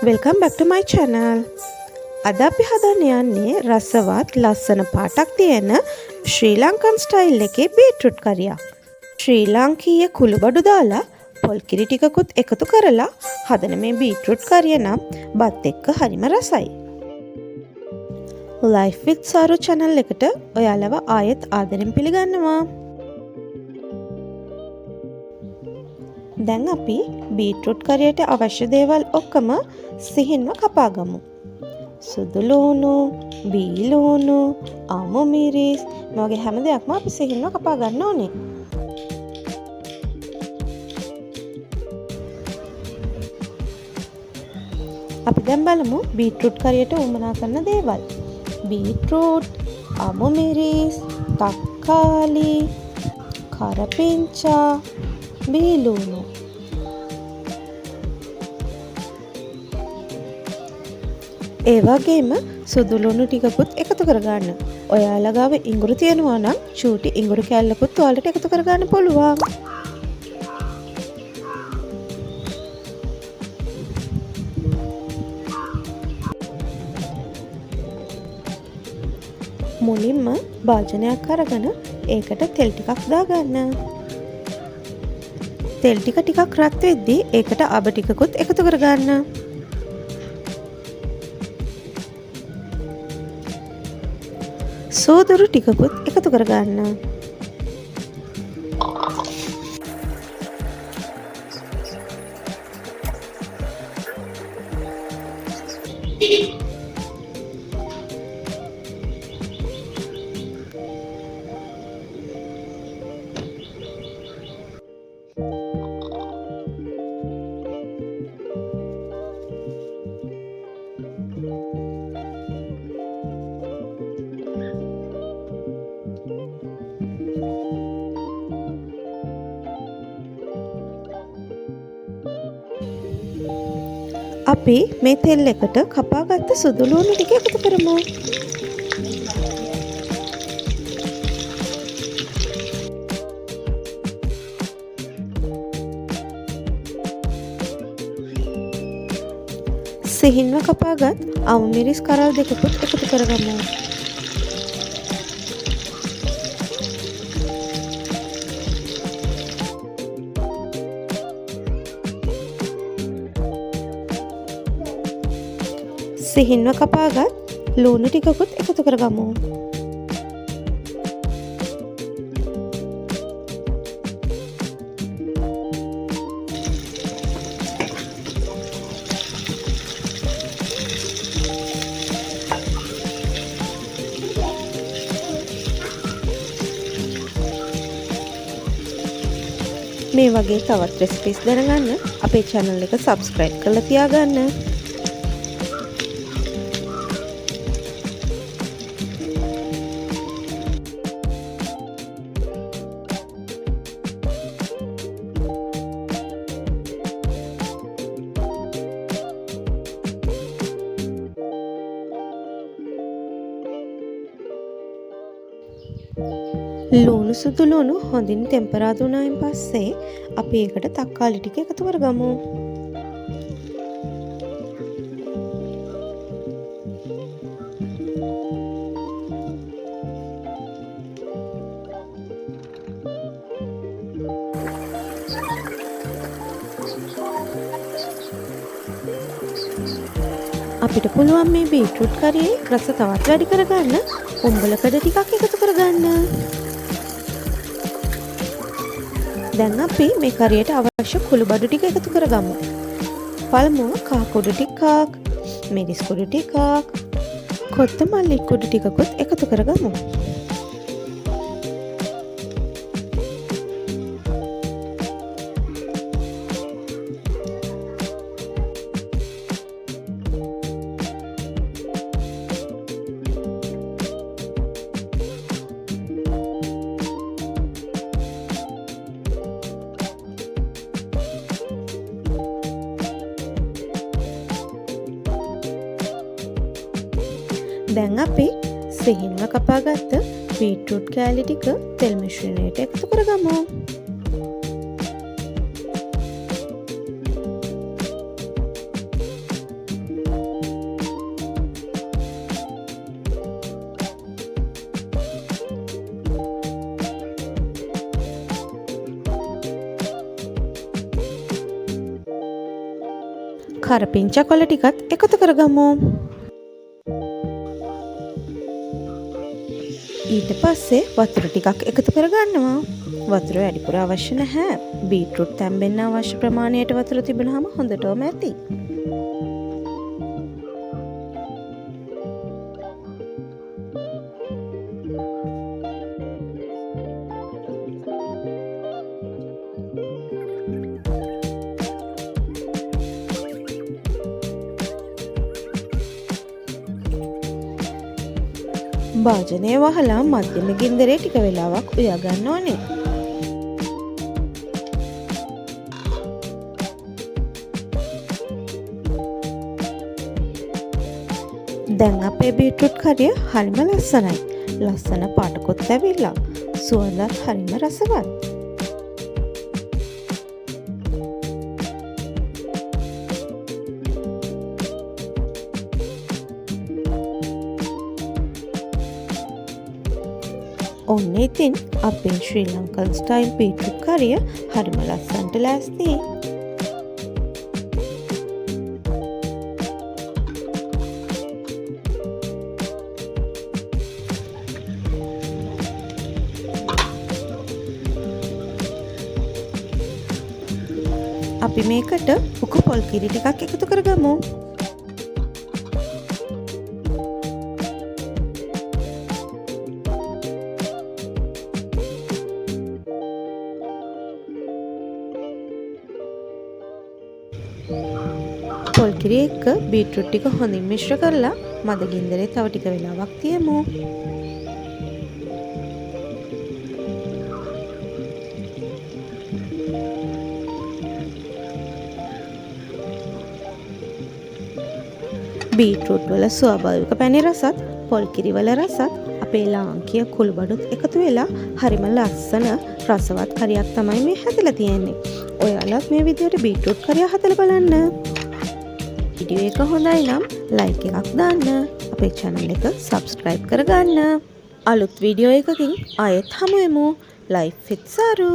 Welcome back to my channel. අද අපි හදන්න යන්නේ රසවත් ලස්සන පාටක් තියෙන ශ්‍රී ලංකන් ස්ටයිල් එකේ බීට්‍රූට් කරියක්. ශ්‍රී ලාංකීය කුළුබඩු දාලා පොල් කිරි ටිකකුත් එකතු කරලා හදන මේ බීට්‍රූට් කරිය නම් බත් එක්ක හරිම රසයි. Life with Saru channel එකට ඔයාලව ආයෙත් ආදරෙන් පිළිගන්නවා. දැන් අපි බීට්‍රූට් කරියට අවශ්‍ය දේවල් ඔක්කොම සිහින්ව කපා ගමු. සුදු ලුණු, බී ලුණු, අමු මිරිස් මේ වගේ හැම දෙයක්ම අපි සිහින්ව කපා ගන්න ඕනේ. අපි දැන් බලමු බීට්‍රූට් කරියට උවමනා කරන දේවල්. බීට්‍රූට්, අමු මිරිස්, තක්කාලි, කරපිංචා, බී ලුණු. ඒ වගේම සුදු ලුණු ටිකකුත් එකතු කරගන්න. ඔයාලා ගාව ඉඟුරු තියෙනවා නම් චූටි ඉඟුරු කෑල්ලකුත් ඔයාලට එකතු කරගන්න පුළුවන්. මුලින්ම භාජනයක් අරගෙන ඒකට තෙල් ටිකක් දාගන්න. තෙල් ටිකක් රත් වෙද්දී ඒකට අබ ටිකකුත් එකතු කරගන්න. සෝදුරු ටිකකුත් එකතු කරගන්න. අපි මේ තෙල් එකට කපාගත්ත සුදු ලුණු ටික එකතු කරමු. සිහින්ව කපාගත් අමු මිරිස් කරල් දෙකකුත් එකතු කරගමු. සිහින්ව කපාගත් ලුණු ටිකකුත් එකතු කරගමු. මේ වගේ තවත් රෙසිපීස් දැනගන්න අපේ channel එක subscribe කරලා තියාගන්න. ලුණු සුදු ලුණු හොඳින් ටෙම්පරා දුනායින් පස්සේ අපි ඒකට තක්කාලි ටික එකතු කරගමු. අපිට පුළුවන් මේ බීට්‍රූට් කරියේ රස තවත් වැඩි කරගන්න උඹලකඩ ටිකක් එකතු කරගන්න. දැන් අපි මේ කරියට අවශ්‍ය කුළුබඩු ටික එකතු කරගමු. පළමුව කහ කුඩු ටිකක්, මිරිස් කුඩු ටිකක්, කොත්තමල්ලි කුඩු ටිකකුත් එකතු කරගමු. දැන් අපි සිහින්ව කපාගත්ත බීට්‍රූට් කෑලි ටික තෙල් මිශ්‍රණයට එකතු කරගමු. කරපිංචා කොළ ටිකත් එකතු කරගමු. ඊට පස්සේ වතුර ටිකක් එකතු කරගන්නවා. වතුර වැඩිපුර අවශ්‍ය නැහැ. බීට්‍රූට් තැම්බෙන්න අවශ්‍ය ප්‍රමාණයට වතුර තිබුණාම හොඳටම ඇති. භාජනය වහලා මධ්‍යම ගින්දරේ ටික වෙලාවක් උයා ගන්න ඕනේ. දැන් අපේ බීට්‍රූට් කරිය හරිම ලස්සනයි. ලස්සන පාටකුත් ඇවිල්ලා. සුවඳත් හරිම රසවත්. ඔන්න ඉතින් අපේ ශ්‍රී ලංකන් ස්ටයිල් බීට්‍රූට් කරිය හරිම ලස්සනට ලෑස්ති. අපි මේකට උකු පොල් කිරි ටිකක් එකතු කරගමු. පොල් කිරි එක්ක බීට්‍රූට් ටික හොඳින් මිශ්‍ර කරලා මද ගින්දරේ තව ටික වෙලාවක් තියමු. බීට්‍රූට් වල ස්වාභාවික පැණි රසත් පොල් කිරි වල රසත් අපේ ලාංකීය කුළුබඩුත් එකතු වෙලා හරිම ලස්සන රසවත් කරියක් තමයි මේ හැදලා තියෙන්නේ. ඔයාලත් මේ විදිහට බීට්‍රූට් කරිය හදලා බලන්න. වීඩියෝ එක හොඳයි නම් ලයික් එකක් දාන්න. අපේ channel එක subscribe කරගන්න. අලුත් වීඩියෝ එකකින් ආයෙත් හමු වෙමු. Life with Saru.